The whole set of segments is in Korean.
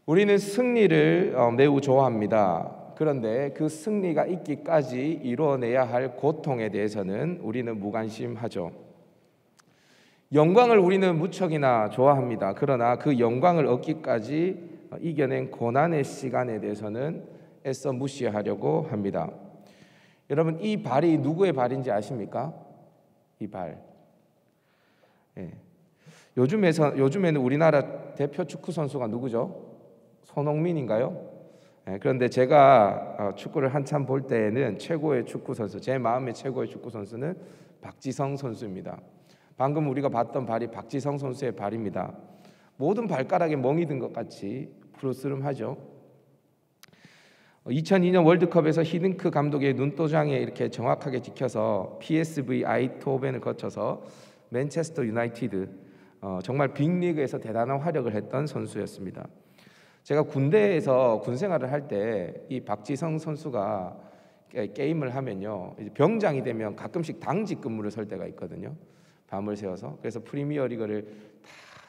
우리는 승리를 매우 좋아합니다. 그런데 그 승리가 있기까지 이루어내야 할 고통에 대해서는 우리는 무관심하죠. 영광을 우리는 무척이나 좋아합니다. 그러나 그 영광을 얻기까지 이겨낸 고난의 시간에 대해서는 애써 무시하려고 합니다. 여러분, 이 발이 누구의 발인지 아십니까? 이 발. 요즘에는 우리나라 대표 축구 선수가 누구죠? 손흥민인가요? 그런데 제가 축구를 한참 볼 때에는 최고의 축구 선수, 제 마음의 최고의 축구 선수는 박지성 선수입니다. 방금 우리가 봤던 발이 박지성 선수의 발입니다. 모든 발가락에 멍이 든 것 같이 푸르스름하죠. 2002년 월드컵에서 히딩크 감독의 눈도장에 이렇게 정확하게 찍혀서 PSV 아이토벤을 거쳐서 맨체스터 유나이티드, 정말 빅리그에서 대단한 활약을 했던 선수였습니다. 제가 군대에서 군 생활을 할 때 이 박지성 선수가 게임을 하면요, 병장이 되면 가끔씩 당직 근무를 설 때가 있거든요. 밤을 새워서. 그래서 프리미어 리그를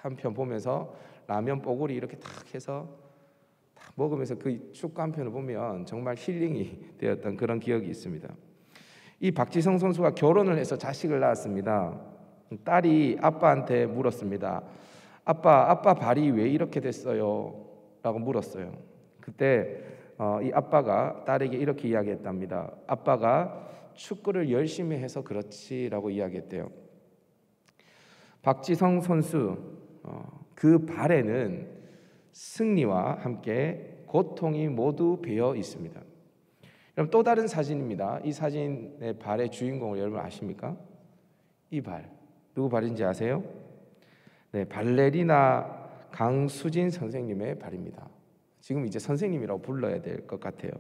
한 편 보면서 라면 뽀글이 이렇게 탁 해서 탁 먹으면서 그 축구 한 편을 보면 정말 힐링이 되었던 그런 기억이 있습니다. 이 박지성 선수가 결혼을 해서 자식을 낳았습니다. 딸이 아빠한테 물었습니다. 아빠 발이 왜 이렇게 됐어요? 라고 물었어요. 그때 이 아빠가 딸에게 이렇게 이야기했답니다. 아빠가 축구를 열심히 해서 그렇지라고 이야기했대요. 박지성 선수, 그 발에는 승리와 함께 고통이 모두 배어 있습니다. 그럼 또 다른 사진입니다. 이 사진의 발의 주인공을 여러분 아십니까? 이 발, 누구 발인지 아세요? 네, 발레리나 강수진 선생님의 발입니다. 지금 이제 선생님이라고 불러야 될 것 같아요.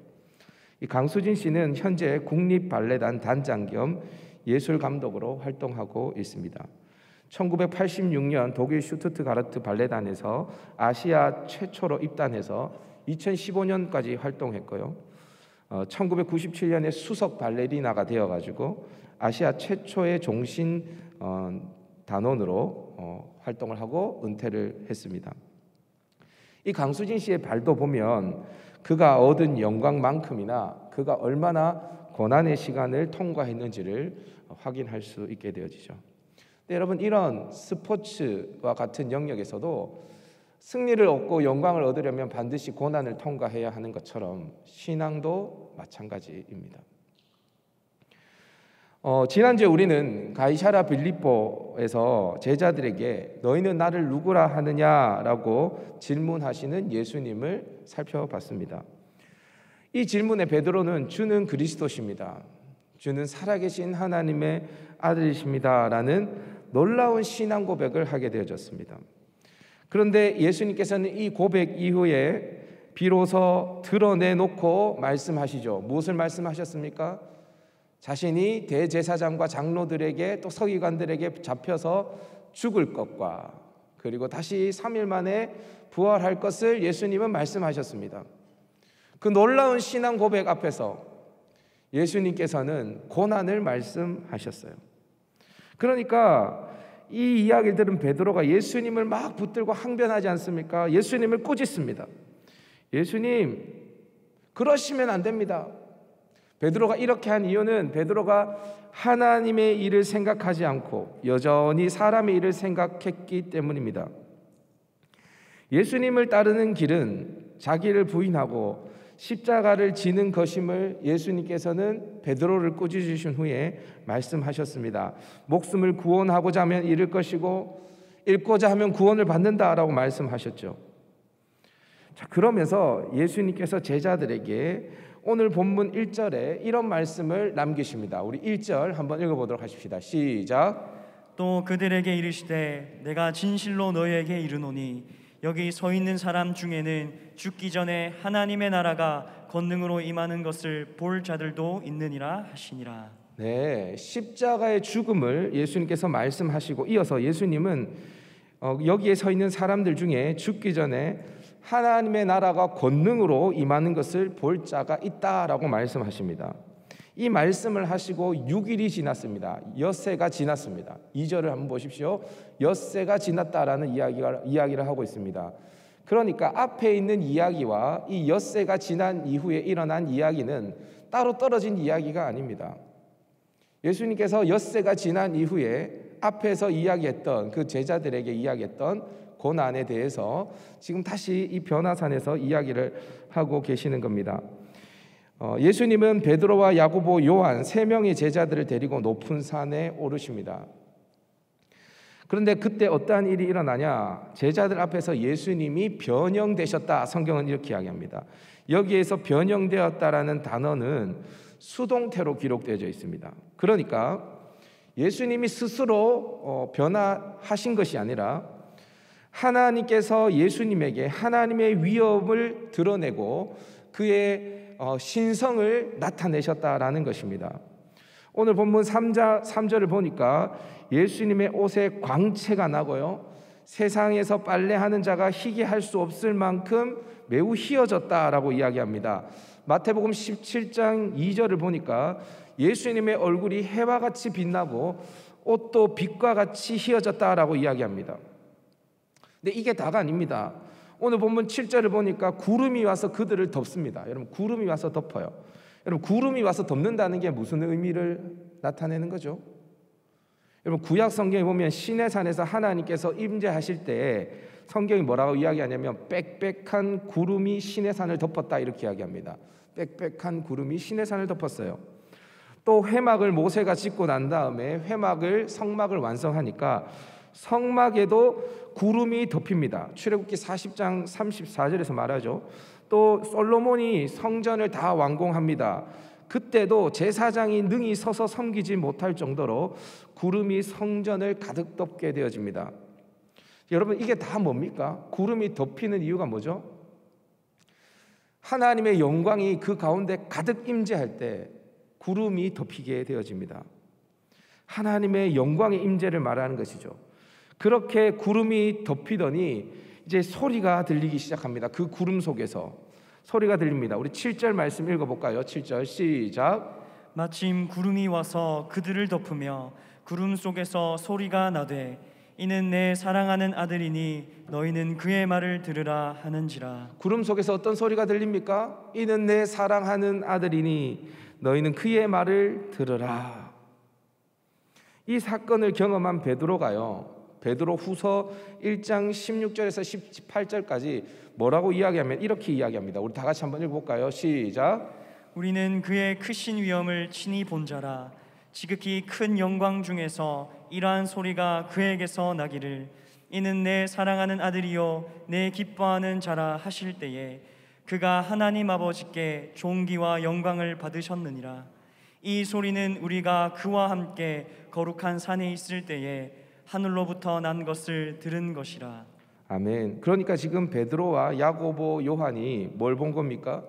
이 강수진 씨는 현재 국립발레단 단장 겸 예술 감독으로 활동하고 있습니다. 1986년 독일 슈투트가르트 발레단에서 아시아 최초로 입단해서 2015년까지 활동했고요. 1997년에 수석 발레리나가 되어가지고 아시아 최초의 종신 단원으로 활동을 하고 은퇴를 했습니다. 이 강수진 씨의 발도 보면 그가 얻은 영광만큼이나 그가 얼마나 고난의 시간을 통과했는지를 확인할 수 있게 되어지죠. 근데 여러분, 이런 스포츠와 같은 영역에서도 승리를 얻고 영광을 얻으려면 반드시 고난을 통과해야 하는 것처럼 신앙도 마찬가지입니다. 지난주에 우리는 가이사랴 빌립보에서 제자들에게 너희는 나를 누구라 하느냐라고 질문하시는 예수님을 살펴봤습니다. 이 질문에 베드로는 주는 그리스도십니다. 주는 살아계신 하나님의 아들이십니다라는 놀라운 신앙 고백을 하게 되어졌습니다. 그런데 예수님께서는 이 고백 이후에 비로소 드러내놓고 말씀하시죠. 무엇을 말씀하셨습니까? 자신이 대제사장과 장로들에게 또 서기관들에게 잡혀서 죽을 것과 그리고 다시 3일 만에 부활할 것을 예수님은 말씀하셨습니다. 그 놀라운 신앙 고백 앞에서 예수님께서는 고난을 말씀하셨어요. 그러니까 이 이야기를 들은 베드로가 예수님을 막 붙들고 항변하지 않습니까? 예수님을 꾸짖습니다. 예수님, 그러시면 안 됩니다. 베드로가 이렇게 한 이유는 베드로가 하나님의 일을 생각하지 않고 여전히 사람의 일을 생각했기 때문입니다. 예수님을 따르는 길은 자기를 부인하고 십자가를 지는 것임을 예수님께서는 베드로를 꾸짖으신 후에 말씀하셨습니다. 목숨을 구원하고자 하면 잃을 것이고 잃고자 하면 구원을 받는다라고 말씀하셨죠. 자, 그러면서 예수님께서 제자들에게 오늘 본문 1절에 이런 말씀을 남기십니다. 우리 1절 한번 읽어보도록 하십시다. 시작. 또 그들에게 이르시되 내가 진실로 너희에게 이르노니 여기 서 있는 사람 중에는 죽기 전에 하나님의 나라가 권능으로 임하는 것을 볼 자들도 있느니라 하시니라. 네, 십자가의 죽음을 예수님께서 말씀하시고 이어서 예수님은 여기에 서 있는 사람들 중에 죽기 전에 하나님의 나라가 권능으로 임하는 것을 볼 자가 있다라고 말씀하십니다. 이 말씀을 하시고 6일이 지났습니다. 엿새가 지났습니다. 2절을 한번 보십시오. 엿새가 지났다라는 이야기를 하고 있습니다. 그러니까 앞에 있는 이야기와 이 엿새가 지난 이후에 일어난 이야기는 따로 떨어진 이야기가 아닙니다. 예수님께서 엿새가 지난 이후에 앞에서 이야기했던 그 제자들에게 이야기했던 고난에 대해서 지금 다시 이 변화산에서 이야기를 하고 계시는 겁니다. 예수님은 베드로와 야고보, 요한 세 명의 제자들을 데리고 높은 산에 오르십니다. 그런데 그때 어떠한 일이 일어나냐? 제자들 앞에서 예수님이 변형되셨다. 성경은 이렇게 이야기합니다. 여기에서 변형되었다라는 단어는 수동태로 기록되어져 있습니다. 그러니까 예수님이 스스로 변화하신 것이 아니라 하나님께서 예수님에게 하나님의 위엄을 드러내고 그의 신성을 나타내셨다라는 것입니다. 오늘 본문 3절을 보니까 예수님의 옷에 광채가 나고요, 세상에서 빨래하는 자가 희게 할 수 없을 만큼 매우 희어졌다라고 이야기합니다. 마태복음 17장 2절을 보니까 예수님의 얼굴이 해와 같이 빛나고 옷도 빛과 같이 희어졌다라고 이야기합니다. 근데 이게 다가 아닙니다. 오늘 본문 7절을 보니까 구름이 와서 그들을 덮습니다. 여러분, 구름이 와서 덮어요. 여러분, 구름이 와서 덮는다는 게 무슨 의미를 나타내는 거죠? 여러분, 구약 성경에 보면 시내산에서 하나님께서 임재하실 때 성경이 뭐라고 이야기하냐면 빽빽한 구름이 시내산을 덮었다 이렇게 이야기합니다. 빽빽한 구름이 시내산을 덮었어요. 또 회막을 모세가 짓고 난 다음에 성막을 완성하니까 성막에도 구름이 덮입니다. 출애굽기 40장 34절에서 말하죠. 또 솔로몬이 성전을 다 완공합니다. 그때도 제사장이 능히 서서 섬기지 못할 정도로 구름이 성전을 가득 덮게 되어집니다. 여러분, 이게 다 뭡니까? 구름이 덮이는 이유가 뭐죠? 하나님의 영광이 그 가운데 가득 임재할 때 구름이 덮이게 되어집니다. 하나님의 영광의 임재를 말하는 것이죠. 그렇게 구름이 덮이더니 이제 소리가 들리기 시작합니다. 그 구름 속에서 소리가 들립니다. 우리 7절 말씀 읽어볼까요? 7절 시작. 마침 구름이 와서 그들을 덮으며 구름 속에서 소리가 나되 이는 내 사랑하는 아들이니 너희는 그의 말을 들으라 하는지라. 구름 속에서 어떤 소리가 들립니까? 이는 내 사랑하는 아들이니 너희는 그의 말을 들으라. 이 사건을 경험한 베드로가요, 베드로 후서 1장 16절에서 18절까지 뭐라고 이야기하면 이렇게 이야기합니다. 우리 다 같이 한번 읽어볼까요? 시작. 우리는 그의 크신 위엄을 친히 본 자라. 지극히 큰 영광 중에서 이러한 소리가 그에게서 나기를 이는 내 사랑하는 아들이요 내 기뻐하는 자라 하실 때에 그가 하나님 아버지께 존귀와 영광을 받으셨느니라. 이 소리는 우리가 그와 함께 거룩한 산에 있을 때에 하늘로부터 난 것을 들은 것이라. 아멘. 그러니까 지금 베드로와 야고보, 요한이 뭘 본 겁니까?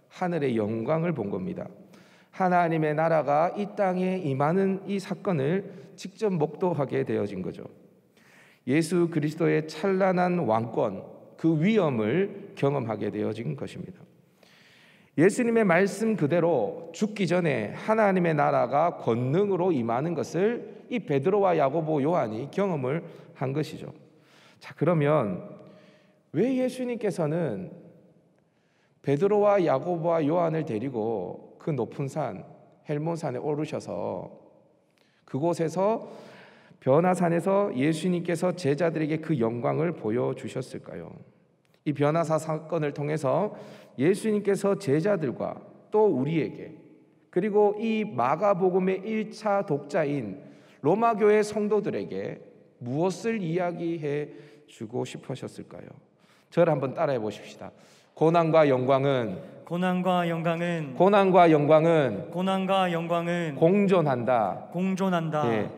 하늘의 영광을 본 겁니다. 하나님의 나라가 이 땅에 임하는 이 사건을 직접 목도하게 되어진 거죠. 예수 그리스도의 찬란한 왕권, 그 위엄을 경험하게 되어진 것입니다. 예수님의 말씀 그대로 죽기 전에 하나님의 나라가 권능으로 임하는 것을 이 베드로와 야고보, 요한이 경험을 한 것이죠. 자, 그러면 왜 예수님께서는 베드로와 야고보와 요한을 데리고 그 높은 산 헬몬산에 오르셔서 그곳에서 변화산에서 예수님께서 제자들에게 그 영광을 보여주셨을까요? 이 변화사 사건을 통해서 예수님께서 제자들과 또 우리에게, 그리고 이 마가복음의 1차 독자인 로마교회 성도들에게 무엇을 이야기해 주고 싶으셨을까요? 저를 한번 따라해 보십시다. 고난과 영광은 공존한다. 네.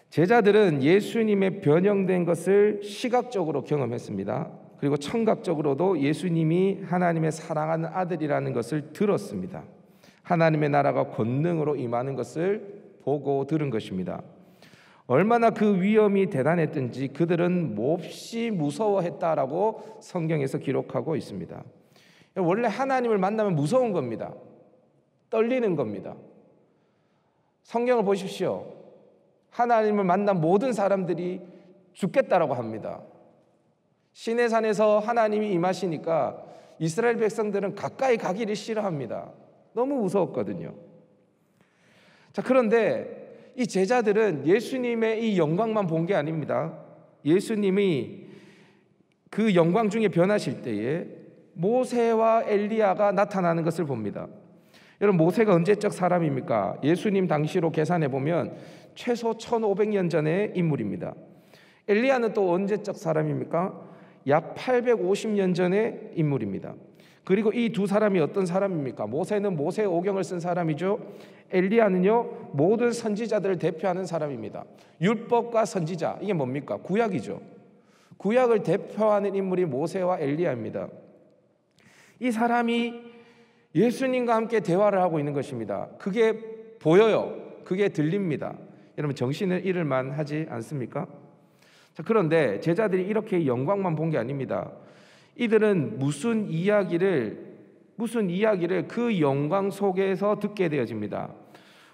제자들은 예수님의 변형된 것을 시각적으로 경험했습니다. 그리고 청각적으로도 예수님이 하나님의 사랑하는 아들이라는 것을 들었습니다. 하나님의 나라가 권능으로 임하는 것을 보고 들은 것입니다. 얼마나 그 위엄이 대단했든지 그들은 몹시 무서워했다라고 성경에서 기록하고 있습니다. 원래 하나님을 만나면 무서운 겁니다. 떨리는 겁니다. 성경을 보십시오. 하나님을 만난 모든 사람들이 죽겠다라고 합니다. 시내산에서 하나님이 임하시니까 이스라엘 백성들은 가까이 가기를 싫어합니다. 너무 무서웠거든요. 자, 그런데 이 제자들은 예수님의 이 영광만 본 게 아닙니다. 예수님이 그 영광 중에 변하실 때에 모세와 엘리야가 나타나는 것을 봅니다. 여러분, 모세가 언제적 사람입니까? 예수님 당시로 계산해 보면 최소 1500년 전의 인물입니다. 엘리야는 또 언제적 사람입니까? 약 850년 전의 인물입니다. 그리고 이 두 사람이 어떤 사람입니까? 모세는 모세 오경을 쓴 사람이죠. 엘리야는요, 모든 선지자들을 대표하는 사람입니다. 율법과 선지자, 이게 뭡니까? 구약이죠. 구약을 대표하는 인물이 모세와 엘리야입니다. 이 사람이 예수님과 함께 대화를 하고 있는 것입니다. 그게 보여요. 그게 들립니다. 여러분, 정신을 잃을만 하지 않습니까? 자, 그런데 제자들이 이렇게 영광만 본 게 아닙니다. 이들은 무슨 이야기를 그 영광 속에서 듣게 되어집니다.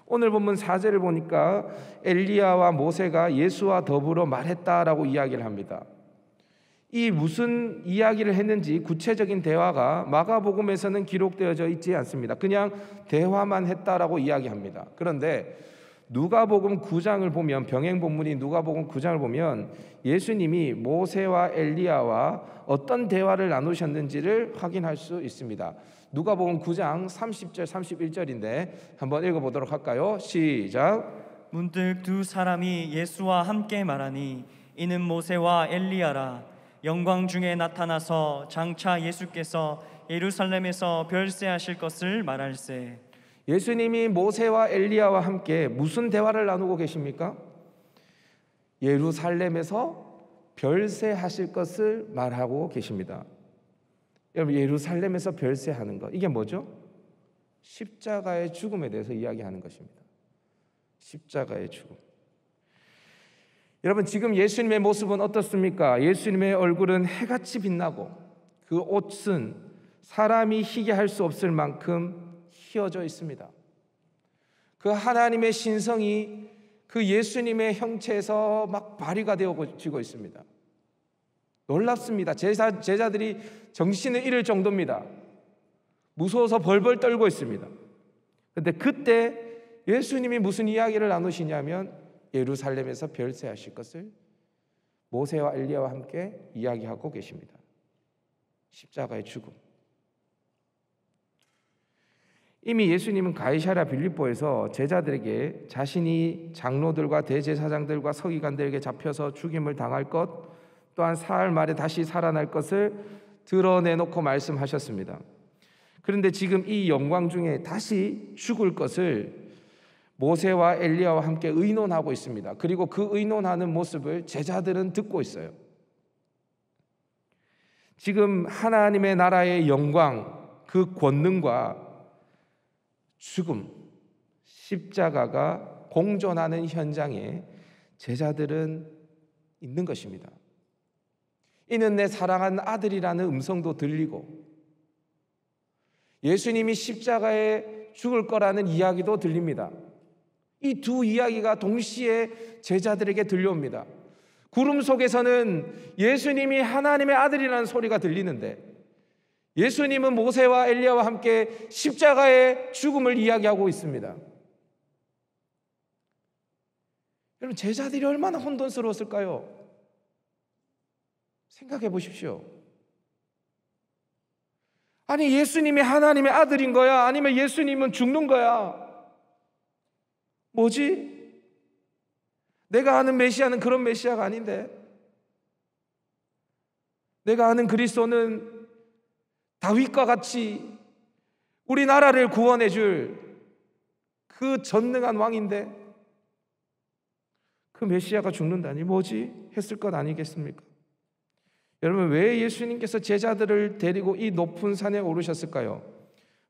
오늘 본문 4절을 보니까 엘리야와 모세가 예수와 더불어 말했다라고 이야기를 합니다. 이 무슨 이야기를 했는지 구체적인 대화가 마가복음에서는 기록되어져 있지 않습니다. 그냥 대화만 했다라고 이야기합니다. 그런데 누가복음 9장을 보면, 병행 본문인 누가복음 9장을 보면 예수님이 모세와 엘리야와 어떤 대화를 나누셨는지를 확인할 수 있습니다. 누가복음 9장 30절 31절인데 한번 읽어보도록 할까요? 시작. 문득 두 사람이 예수와 함께 말하니 이는 모세와 엘리야라. 영광 중에 나타나서 장차 예수께서 예루살렘에서 별세하실 것을 말할세. 예수님이 모세와 엘리야와 함께 무슨 대화를 나누고 계십니까? 예루살렘에서 별세하실 것을 말하고 계십니다. 여러분, 예루살렘에서 별세하는 것, 이게 뭐죠? 십자가의 죽음에 대해서 이야기하는 것입니다. 십자가의 죽음. 여러분, 지금 예수님의 모습은 어떻습니까? 예수님의 얼굴은 해같이 빛나고 그 옷은 사람이 희게 할 수 없을 만큼 휘어져 있습니다. 그 하나님의 신성이 그 예수님의 형체에서 막 발휘가 되어지고 있습니다. 놀랍습니다. 제자들이 정신을 잃을 정도입니다. 무서워서 벌벌 떨고 있습니다. 그런데 그때 예수님이 무슨 이야기를 나누시냐면 예루살렘에서 별세하실 것을 모세와 엘리야와 함께 이야기하고 계십니다. 십자가의 죽음. 이미 예수님은 가이사랴 빌립보에서 제자들에게 자신이 장로들과 대제사장들과 서기관들에게 잡혀서 죽임을 당할 것, 또한 사흘 만에 다시 살아날 것을 드러내놓고 말씀하셨습니다. 그런데 지금 이 영광 중에 다시 죽을 것을 모세와 엘리야와 함께 의논하고 있습니다. 그리고 그 의논하는 모습을 제자들은 듣고 있어요. 지금 하나님의 나라의 영광, 그 권능과 죽음, 십자가가 공존하는 현장에 제자들은 있는 것입니다. 이는 내 사랑하는 아들이라는 음성도 들리고 예수님이 십자가에 죽을 거라는 이야기도 들립니다. 이 두 이야기가 동시에 제자들에게 들려옵니다. 구름 속에서는 예수님이 하나님의 아들이라는 소리가 들리는데 예수님은 모세와 엘리야와 함께 십자가의 죽음을 이야기하고 있습니다. 여러분, 제자들이 얼마나 혼돈스러웠을까요? 생각해 보십시오. 아니, 예수님이 하나님의 아들인 거야? 아니면 예수님은 죽는 거야? 뭐지? 내가 아는 메시아는 그런 메시아가 아닌데, 내가 아는 그리스도는 다윗과 같이 우리나라를 구원해 줄 그 전능한 왕인데 그 메시아가 죽는다니 뭐지? 했을 것 아니겠습니까? 여러분, 왜 예수님께서 제자들을 데리고 이 높은 산에 오르셨을까요?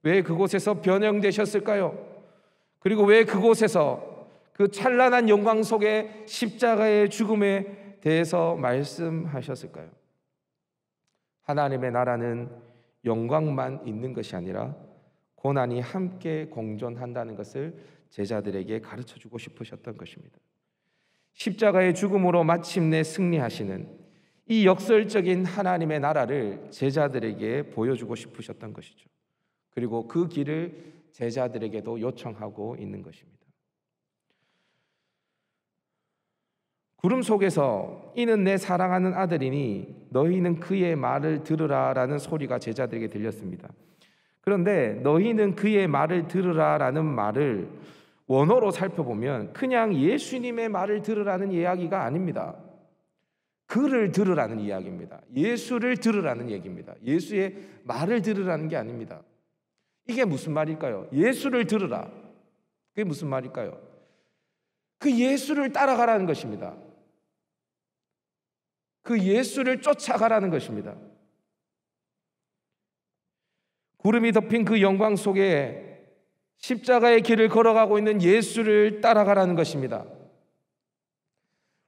왜 그곳에서 변형되셨을까요? 그리고 왜 그곳에서 그 찬란한 영광 속에 십자가의 죽음에 대해서 말씀하셨을까요? 하나님의 나라는 영광만 있는 것이 아니라 고난이 함께 공존한다는 것을 제자들에게 가르쳐주고 싶으셨던 것입니다. 십자가의 죽음으로 마침내 승리하시는 이 역설적인 하나님의 나라를 제자들에게 보여주고 싶으셨던 것이죠. 그리고 그 길을 제자들에게도 요청하고 있는 것입니다. 구름 속에서 이는 내 사랑하는 아들이니 너희는 그의 말을 들으라 라는 소리가 제자들에게 들렸습니다. 그런데 너희는 그의 말을 들으라 라는 말을 원어로 살펴보면 그냥 예수님의 말을 들으라는 이야기가 아닙니다. 그를 들으라는 이야기입니다. 예수를 들으라는 얘기입니다. 예수의 말을 들으라는 게 아닙니다. 이게 무슨 말일까요? 예수를 들으라. 그게 무슨 말일까요? 그 예수를 따라가라는 것입니다. 그 예수를 쫓아가라는 것입니다. 구름이 덮인 그 영광 속에 십자가의 길을 걸어가고 있는 예수를 따라가라는 것입니다.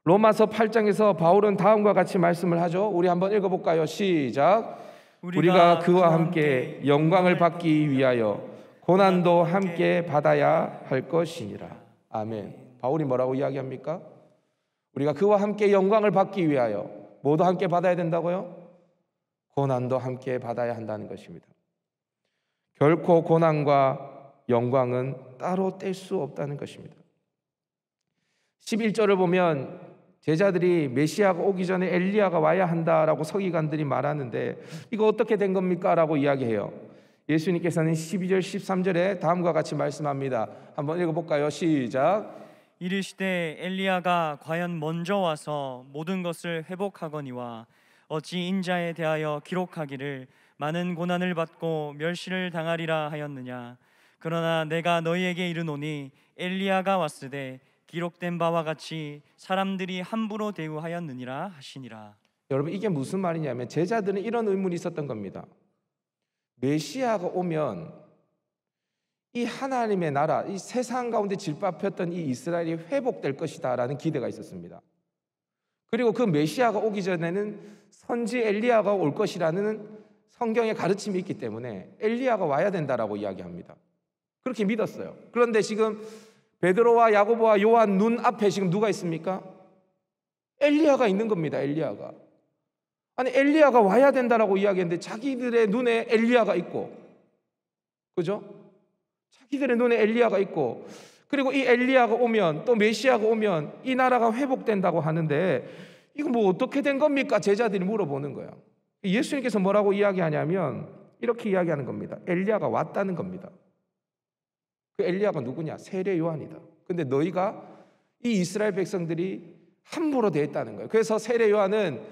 로마서 8장에서 바울은 다음과 같이 말씀을 하죠. 우리 한번 읽어볼까요? 시작. 우리가 그와 함께 영광을 받기 위하여 고난도 함께 받아야 할 것이니라. 아멘. 바울이 뭐라고 이야기합니까? 우리가 그와 함께 영광을 받기 위하여 모두 함께 받아야 된다고요? 고난도 함께 받아야 한다는 것입니다. 결코 고난과 영광은 따로 뗄 수 없다는 것입니다. 11절을 보면 제자들이 메시아가 오기 전에 엘리야가 와야 한다라고 서기관들이 말하는데 이거 어떻게 된 겁니까? 라고 이야기해요. 예수님께서는 12절 13절에 다음과 같이 말씀합니다. 한번 읽어볼까요? 시작. 이르시되 엘리야가 과연 먼저 와서 모든 것을 회복하거니와 어찌 인자에 대하여 기록하기를 많은 고난을 받고 멸시를 당하리라 하였느냐. 그러나 내가 너희에게 이르노니 엘리야가 왔으되 기록된 바와 같이 사람들이 함부로 대우하였느니라 하시니라. 여러분 이게 무슨 말이냐면 제자들은 이런 의문이 있었던 겁니다. 메시아가 오면 이 하나님의 나라, 이 세상 가운데 질밥혔던 이 이스라엘이 회복될 것이다 라는 기대가 있었습니다. 그리고 그 메시아가 오기 전에는 선지 엘리야가 올 것이라는 성경의 가르침이 있기 때문에 엘리야가 와야 된다라고 이야기합니다. 그렇게 믿었어요. 그런데 지금 베드로와 야고보와 요한 눈 앞에 지금 누가 있습니까? 엘리야가 있는 겁니다. 엘리야가. 아니 엘리야가 와야 된다라고 이야기했는데 자기들의 눈에 엘리야가 있고, 그죠? 자기들의 눈에 엘리야가 있고, 그리고 이 엘리야가 오면 또 메시아가 오면 이 나라가 회복된다고 하는데 이거 뭐 어떻게 된 겁니까? 제자들이 물어보는 거예요. 예수님께서 뭐라고 이야기하냐면 이렇게 이야기하는 겁니다. 엘리야가 왔다는 겁니다. 그 엘리야가 누구냐? 세례 요한이다. 근데 너희가 이 이스라엘 백성들이 함부로 대했다는 거예요. 그래서 세례 요한은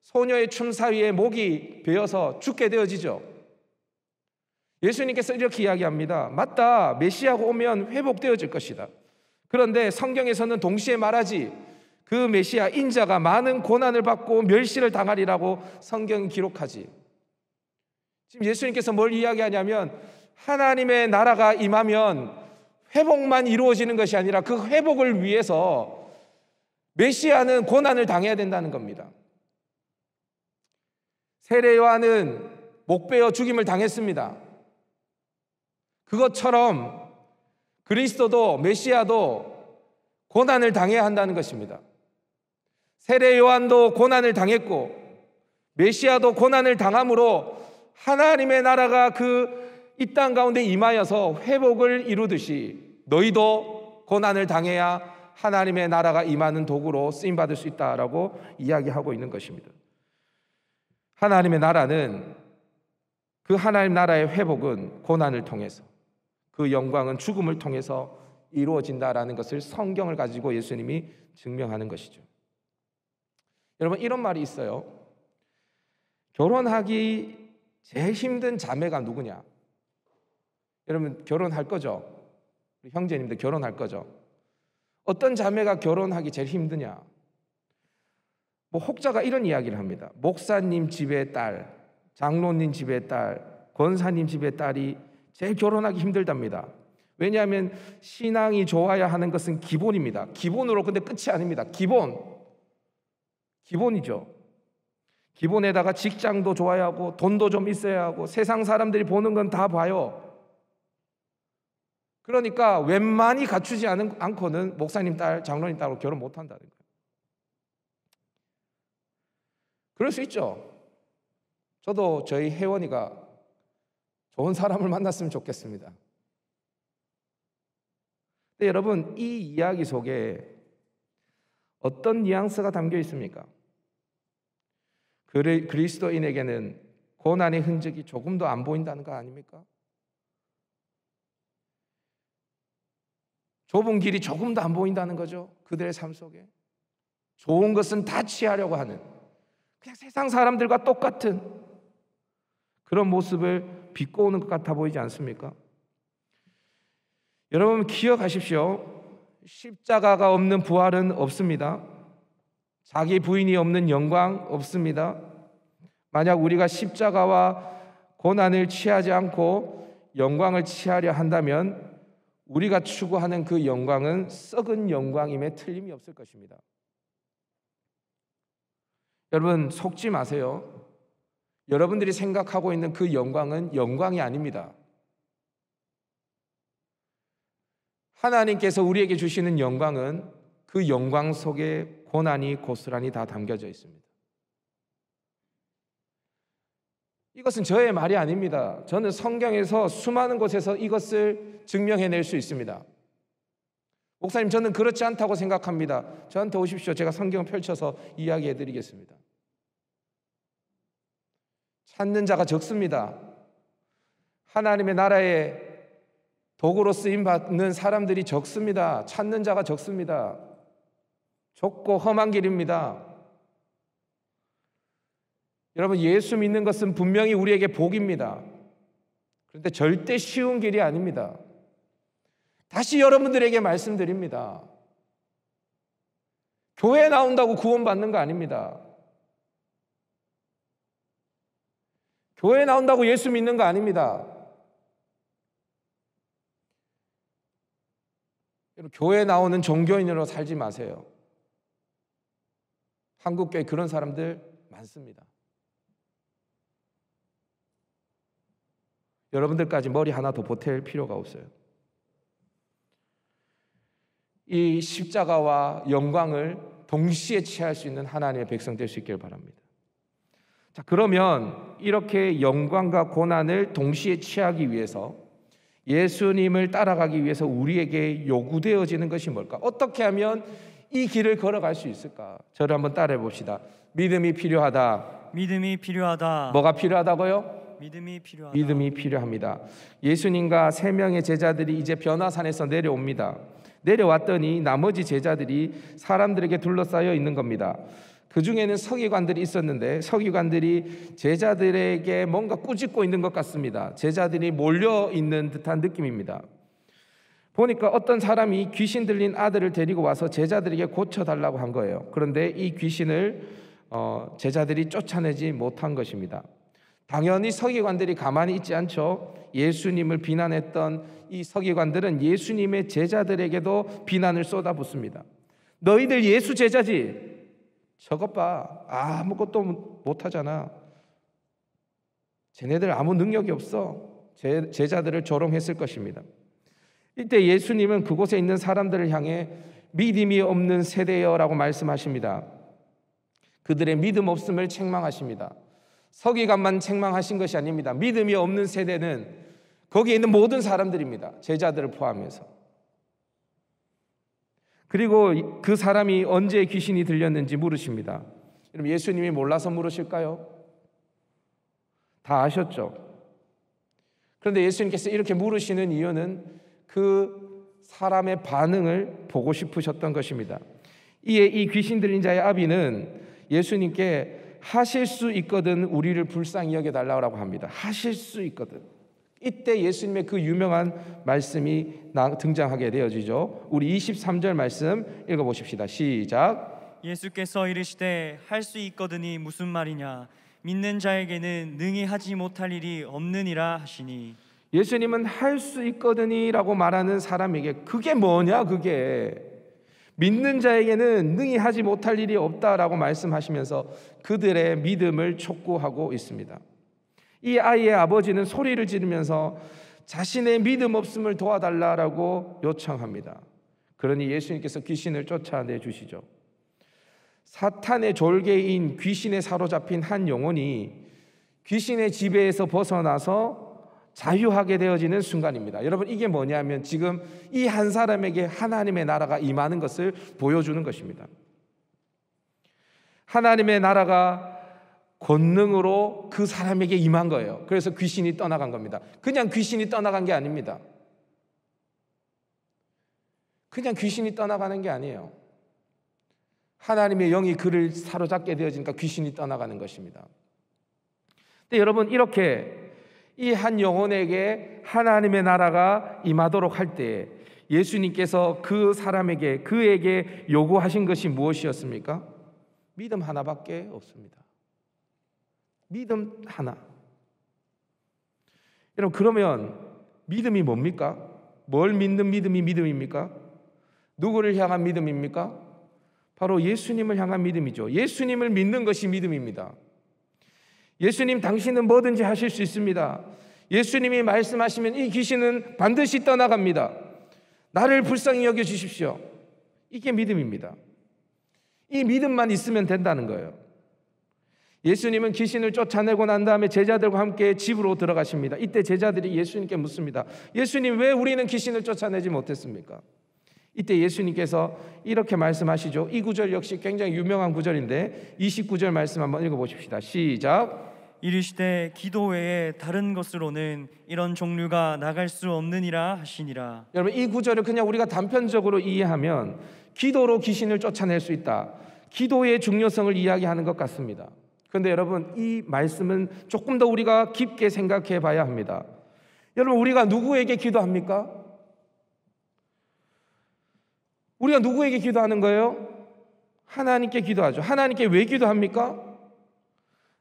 소녀의 춤사위에 목이 베어서 죽게 되어지죠. 예수님께서 이렇게 이야기합니다. 맞다. 메시아가 오면 회복되어질 것이다. 그런데 성경에서는 동시에 말하지 그 메시아 인자가 많은 고난을 받고 멸시를 당하리라고 성경이 기록하지. 지금 예수님께서 뭘 이야기하냐면 하나님의 나라가 임하면 회복만 이루어지는 것이 아니라 그 회복을 위해서 메시아는 고난을 당해야 된다는 겁니다. 세례 요한은 목 베어 죽임을 당했습니다. 그것처럼 그리스도도 메시아도 고난을 당해야 한다는 것입니다. 세례 요한도 고난을 당했고 메시아도 고난을 당함으로 하나님의 나라가 그 이 땅 가운데 임하여서 회복을 이루듯이 너희도 고난을 당해야 하나님의 나라가 임하는 도구로 쓰임받을 수 있다라고 이야기하고 있는 것입니다. 하나님의 나라는, 그 하나님 나라의 회복은 고난을 통해서, 그 영광은 죽음을 통해서 이루어진다라는 것을 성경을 가지고 예수님이 증명하는 것이죠. 여러분 이런 말이 있어요. 결혼하기 제일 힘든 자매가 누구냐? 여러분 결혼할 거죠? 우리 형제님들 결혼할 거죠? 어떤 자매가 결혼하기 제일 힘드냐? 뭐 혹자가 이런 이야기를 합니다. 목사님 집의 딸, 장로님 집의 딸, 권사님 집의 딸이 제일 결혼하기 힘들답니다. 왜냐하면 신앙이 좋아야 하는 것은 기본입니다. 기본으로. 근데 끝이 아닙니다. 기본이죠. 기본에다가 직장도 좋아야 하고 돈도 좀 있어야 하고 세상 사람들이 보는 건 다 봐요. 그러니까 웬만히 갖추지 않고는 목사님 딸, 장로님 딸로 결혼 못한다는 거예요. 그럴 수 있죠. 저도 저희 혜원이가 좋은 사람을 만났으면 좋겠습니다. 근데 여러분, 이 이야기 속에 어떤 뉘앙스가 담겨 있습니까? 그리스도인에게는 고난의 흔적이 조금도 안 보인다는 거 아닙니까? 좁은 길이 조금도 안 보인다는 거죠. 그들의 삶 속에 좋은 것은 다 취하려고 하는, 그냥 세상 사람들과 똑같은 그런 모습을 비꼬는 것 같아 보이지 않습니까? 여러분 기억하십시오. 십자가가 없는 부활은 없습니다. 자기 부인이 없는 영광 없습니다. 만약 우리가 십자가와 고난을 취하지 않고 영광을 취하려 한다면 우리가 추구하는 그 영광은 썩은 영광임에 틀림이 없을 것입니다. 여러분 속지 마세요. 여러분들이 생각하고 있는 그 영광은 영광이 아닙니다. 하나님께서 우리에게 주시는 영광은 그 영광 속에 고난이 고스란히 다 담겨져 있습니다. 이것은 저의 말이 아닙니다. 저는 성경에서 수많은 곳에서 이것을 증명해낼 수 있습니다. 목사님, 저는 그렇지 않다고 생각합니다. 저한테 오십시오. 제가 성경을 펼쳐서 이야기해 드리겠습니다. 찾는 자가 적습니다. 하나님의 나라에 도구로 쓰임받는 사람들이 적습니다. 찾는 자가 적습니다. 좁고 험한 길입니다. 여러분, 예수 믿는 것은 분명히 우리에게 복입니다. 그런데 절대 쉬운 길이 아닙니다. 다시 여러분들에게 말씀드립니다. 교회 나온다고 구원받는 거 아닙니다. 교회 나온다고 예수 믿는 거 아닙니다. 교회 나오는 종교인으로 살지 마세요. 한국교회 그런 사람들 많습니다. 여러분들까지 머리 하나 더 보탤 필요가 없어요. 이 십자가와 영광을 동시에 취할 수 있는 하나님의 백성 될 수 있기를 바랍니다. 자, 그러면 이렇게 영광과 고난을 동시에 취하기 위해서 예수님을 따라가기 위해서 우리에게 요구되어지는 것이 뭘까? 어떻게 하면 이 길을 걸어갈 수 있을까? 저를 한번 따라해 봅시다. 믿음이 필요하다. 믿음이 필요하다. 뭐가 필요하다고요? 믿음이 필요하다. 믿음이 필요합니다. 예수님과 3명의 제자들이 이제 변화산에서 내려옵니다. 내려왔더니 나머지 제자들이 사람들에게 둘러싸여 있는 겁니다. 그 중에는 서기관들이 있었는데 서기관들이 제자들에게 뭔가 꾸짖고 있는 것 같습니다. 제자들이 몰려 있는 듯한 느낌입니다. 보니까 어떤 사람이 귀신 들린 아들을 데리고 와서 제자들에게 고쳐달라고 한 거예요. 그런데 이 귀신을 제자들이 쫓아내지 못한 것입니다. 당연히 서기관들이 가만히 있지 않죠. 예수님을 비난했던 이 서기관들은 예수님의 제자들에게도 비난을 쏟아붓습니다. 너희들 예수 제자지? 저것 봐, 아무것도 못하잖아. 쟤네들 아무 능력이 없어. 제자들을 조롱했을 것입니다. 이때 예수님은 그곳에 있는 사람들을 향해 믿음이 없는 세대여라고 말씀하십니다. 그들의 믿음 없음을 책망하십니다. 서기관만 책망하신 것이 아닙니다. 믿음이 없는 세대는 거기에 있는 모든 사람들입니다. 제자들을 포함해서. 그리고 그 사람이 언제 귀신이 들렸는지 물으십니다. 여러분, 예수님이 몰라서 물으실까요? 다 아셨죠? 그런데 예수님께서 이렇게 물으시는 이유는 그 사람의 반응을 보고 싶으셨던 것입니다. 이에 이 귀신 들린 자의 아비는 예수님께 하실 수 있거든 우리를 불쌍히 여겨달라고 합니다. 하실 수 있거든. 이때 예수님의 그 유명한 말씀이 등장하게 되어지죠. 우리 23절 말씀 읽어보십시다. 시작. 예수께서 이르시되 할 수 있거든이 무슨 말이냐? 믿는 자에게는 능히 하지 못할 일이 없느니라 하시니. 예수님은 할 수 있거든이라고 말하는 사람에게 그게 뭐냐, 그게 믿는 자에게는 능히 하지 못할 일이 없다라고 말씀하시면서 그들의 믿음을 촉구하고 있습니다. 이 아이의 아버지는 소리를 지르면서 자신의 믿음 없음을 도와달라고 요청합니다. 그러니 예수님께서 귀신을 쫓아내 주시죠. 사탄의 졸개인 귀신에 사로잡힌 한 영혼이 귀신의 지배에서 벗어나서 자유하게 되어지는 순간입니다. 여러분, 이게 뭐냐면 지금 이 한 사람에게 하나님의 나라가 임하는 것을 보여주는 것입니다. 하나님의 나라가 권능으로 그 사람에게 임한 거예요. 그래서 귀신이 떠나간 겁니다. 그냥 귀신이 떠나간 게 아닙니다. 그냥 귀신이 떠나가는 게 아니에요. 하나님의 영이 그를 사로잡게 되어지니까 귀신이 떠나가는 것입니다. 근데 여러분, 이렇게 이 한 영혼에게 하나님의 나라가 임하도록 할 때 예수님께서 그 사람에게, 그에게 요구하신 것이 무엇이었습니까? 믿음 하나밖에 없습니다. 믿음 하나. 여러분, 그러면 믿음이 뭡니까? 뭘 믿는 믿음이 믿음입니까? 누구를 향한 믿음입니까? 바로 예수님을 향한 믿음이죠. 예수님을 믿는 것이 믿음입니다. 예수님, 당신은 뭐든지 하실 수 있습니다. 예수님이 말씀하시면 이 귀신은 반드시 떠나갑니다. 나를 불쌍히 여겨주십시오. 이게 믿음입니다. 이 믿음만 있으면 된다는 거예요. 예수님은 귀신을 쫓아내고 난 다음에 제자들과 함께 집으로 들어가십니다. 이때 제자들이 예수님께 묻습니다. 예수님, 왜 우리는 귀신을 쫓아내지 못했습니까? 이때 예수님께서 이렇게 말씀하시죠. 이 구절 역시 굉장히 유명한 구절인데 29절 말씀 한번 읽어보십시다. 시작. 이르시되 기도 외에 다른 것으로는 이런 종류가 나갈 수 없느니라 하시니라. 여러분, 이 구절을 그냥 우리가 단편적으로 이해하면 기도로 귀신을 쫓아낼 수 있다, 기도의 중요성을 이야기하는 것 같습니다. 그런데 여러분, 이 말씀은 조금 더 우리가 깊게 생각해 봐야 합니다. 여러분, 우리가 누구에게 기도합니까? 우리가 누구에게 기도하는 거예요? 하나님께 기도하죠. 하나님께 왜 기도합니까?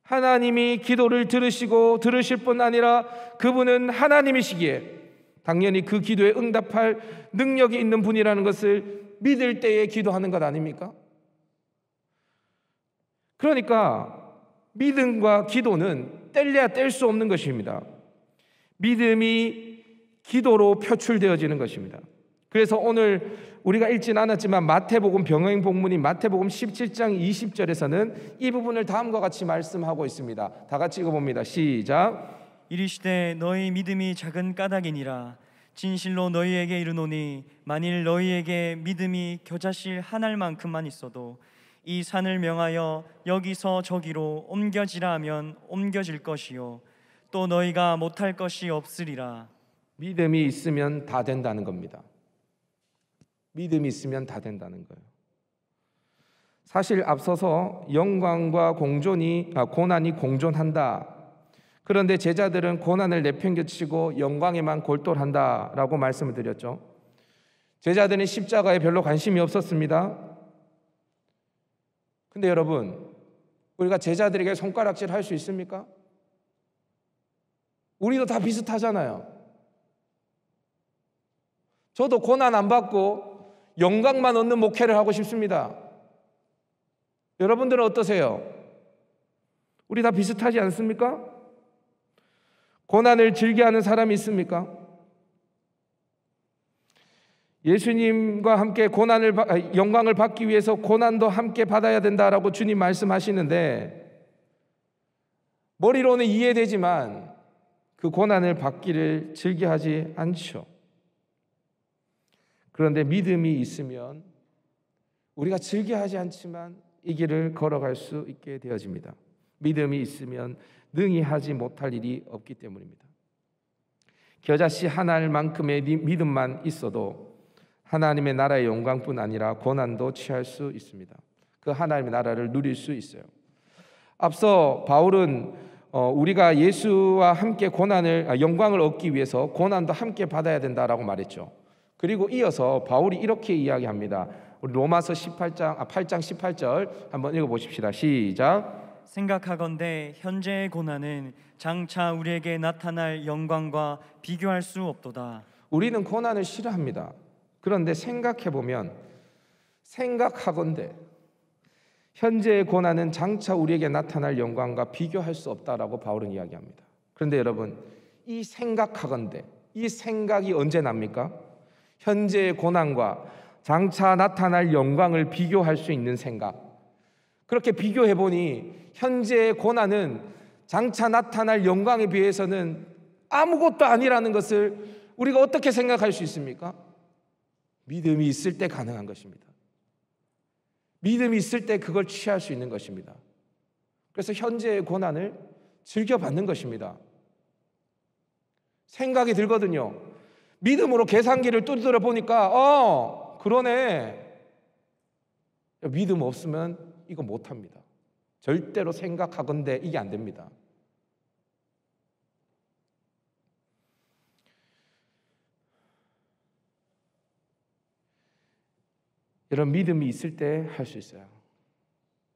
하나님이 기도를 들으시고 들으실 뿐 아니라 그분은 하나님이시기에 당연히 그 기도에 응답할 능력이 있는 분이라는 것을 믿을 때에 기도하는 것 아닙니까? 그러니까 믿음과 기도는 뗄래야 뗄 수 없는 것입니다. 믿음이 기도로 표출되어지는 것입니다. 그래서 오늘 우리가 읽진 않았지만 마태복음 병행 본문인 마태복음 17장 20절에서는 이 부분을 다음과 같이 말씀하고 있습니다. 다 같이 읽어봅니다. 시작. 이르시되 너희 믿음이 작은 까닭이니라. 진실로 너희에게 이르노니 만일 너희에게 믿음이 겨자씨 한 알만큼만 있어도 이 산을 명하여 여기서 저기로 옮겨지라 하면 옮겨질 것이요 또 너희가 못할 것이 없으리라. 믿음이 있으면 다 된다는 겁니다. 믿음이 있으면 다 된다는 거예요. 사실 앞서서 영광과 고난이 공존한다. 그런데 제자들은 고난을 내팽개치고 영광에만 골똘한다라고 말씀을 드렸죠. 제자들은 십자가에 별로 관심이 없었습니다. 근데 여러분, 우리가 제자들에게 손가락질 할 수 있습니까? 우리도 다 비슷하잖아요. 저도 고난 안 받고 영광만 얻는 목회를 하고 싶습니다. 여러분들은 어떠세요? 우리 다 비슷하지 않습니까? 고난을 즐겨하는 사람이 있습니까? 예수님과 함께 영광을 받기 위해서 고난도 함께 받아야 된다라고 주님 말씀하시는데 머리로는 이해되지만 그 고난을 받기를 즐겨하지 않죠. 그런데 믿음이 있으면 우리가 즐겨하지 않지만 이 길을 걸어갈 수 있게 되어집니다. 믿음이 있으면 능히 하지 못할 일이 없기 때문입니다. 겨자씨 한 알만큼의 믿음만 있어도 하나님의 나라의 영광뿐 아니라 고난도 취할 수 있습니다. 그 하나님의 나라를 누릴 수 있어요. 앞서 바울은 우리가 예수와 함께 영광을 얻기 위해서 고난도 함께 받아야 된다라고 말했죠. 그리고 이어서 바울이 이렇게 이야기합니다. 우리 로마서 8장 18절 한번 읽어보십시다. 시작. 생각하건대 현재의 고난은 장차 우리에게 나타날 영광과 비교할 수 없도다. 우리는 고난을 싫어합니다. 그런데 생각하건대 현재의 고난은 장차 우리에게 나타날 영광과 비교할 수 없다라고 바울은 이야기합니다. 그런데 여러분, 이 생각하건대, 이 생각이 언제 납니까? 현재의 고난과 장차 나타날 영광을 비교할 수 있는 생각. 그렇게 비교해 보니 현재의 고난은 장차 나타날 영광에 비해서는 아무것도 아니라는 것을 우리가 어떻게 생각할 수 있습니까? 믿음이 있을 때 가능한 것입니다. 믿음이 있을 때 그걸 취할 수 있는 것입니다. 그래서 현재의 고난을 즐겨받는 것입니다. 생각이 들거든요. 믿음으로 계산기를 두드려 보니까 그러네. 믿음 없으면 이거 못합니다. 절대로 생각하건대 이게 안 됩니다. 이런 믿음이 있을 때 할 수 있어요.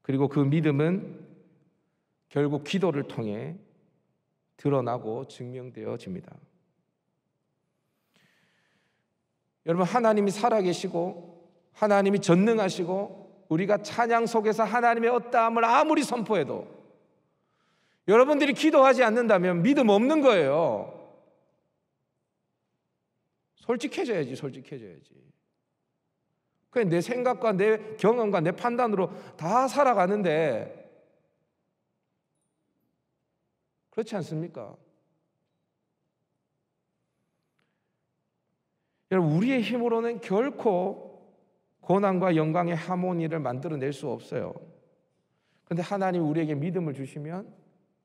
그리고 그 믿음은 결국 기도를 통해 드러나고 증명되어집니다. 여러분, 하나님이 살아계시고 하나님이 전능하시고 우리가 찬양 속에서 하나님의 어떠함을 아무리 선포해도 여러분들이 기도하지 않는다면 믿음 없는 거예요. 솔직해져야지. 그냥 내 생각과 내 경험과 내 판단으로 다 살아가는데 그렇지 않습니까? 여러분, 우리의 힘으로는 결코 고난과 영광의 하모니를 만들어낼 수 없어요. 그런데 하나님이 우리에게 믿음을 주시면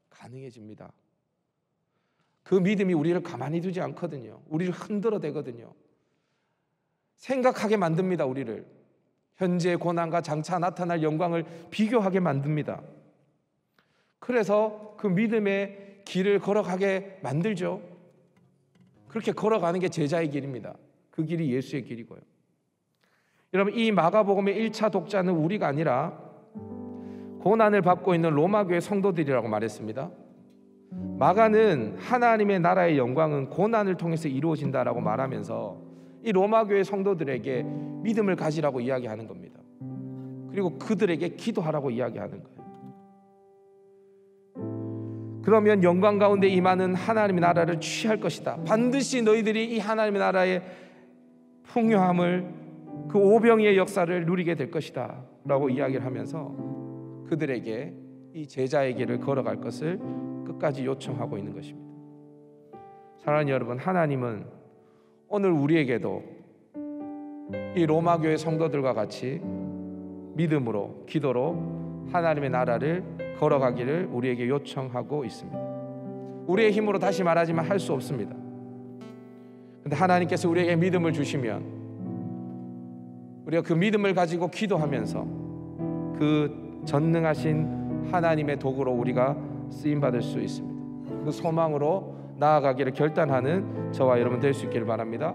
가능해집니다. 그 믿음이 우리를 가만히 두지 않거든요. 우리를 흔들어대거든요. 생각하게 만듭니다. 우리를 현재의 고난과 장차 나타날 영광을 비교하게 만듭니다. 그래서 그 믿음의 길을 걸어가게 만들죠. 그렇게 걸어가는 게 제자의 길입니다. 그 길이 예수의 길이고요. 여러분, 이 마가복음의 1차 독자는 우리가 아니라 고난을 받고 있는 로마교회 성도들이라고 말했습니다. 마가는 하나님의 나라의 영광은 고난을 통해서 이루어진다라고 말하면서 이 로마교회 성도들에게 믿음을 가지라고 이야기하는 겁니다. 그리고 그들에게 기도하라고 이야기하는 거예요. 그러면 영광 가운데 임하는 하나님의 나라를 취할 것이다. 반드시 너희들이 이 하나님의 나라의 풍요함을, 그 오병이의 역사를 누리게 될 것이다 라고 이야기를 하면서 그들에게 이 제자의 길을 걸어갈 것을 끝까지 요청하고 있는 것입니다. 사랑하는 여러분, 하나님은 오늘 우리에게도 이 로마교회 성도들과 같이 믿음으로, 기도로 하나님의 나라를 걸어가기를 우리에게 요청하고 있습니다. 우리의 힘으로, 다시 말하지만 할 수 없습니다. 그런데 하나님께서 우리에게 믿음을 주시면 우리가 그 믿음을 가지고 기도하면서 그 전능하신 하나님의 도구로 우리가 쓰임받을 수 있습니다. 그 소망으로 나아가기를 결단하는 저와 여러분 될 수 있기를 바랍니다.